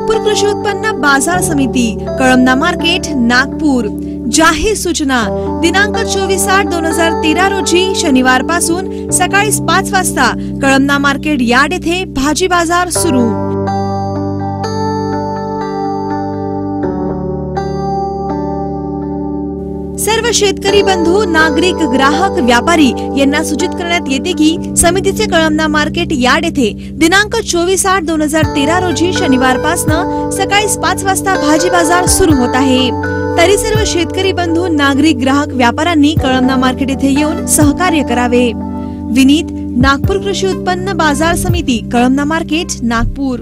नागपूर कृषी उत्पन्न बाजार समिती कळमना मार्केट नागपूर। जाहीर सूचना दिनांक 24/8/2013 रोजी शनिवार पासून सकाळी 5 वाजता कळमना मार्केट यार्ड येथे भाजी बाजार सुरू। सर्व शेतकरी बंधू, नागरिक, ग्राहक, व्यापारी यांना सूचित करण्यात येते की समितीचे कळमना मार्केट यार्ड येथे दिनांक 24/8/2013 रोजी शनिवार पासून सकाळी 5 वाजता भाजी बाजार सुरू होत आहे। तरी सर्व शेतकरी बंधू, नागरिक, ग्राहक, व्यापाऱ्यांनी कळमना मार्केट येथे येऊन सहकार्य करावे। विनीत, नागपूर कृषी उत्पन्न बाजार समिती कळमना मार्केट नागपूर।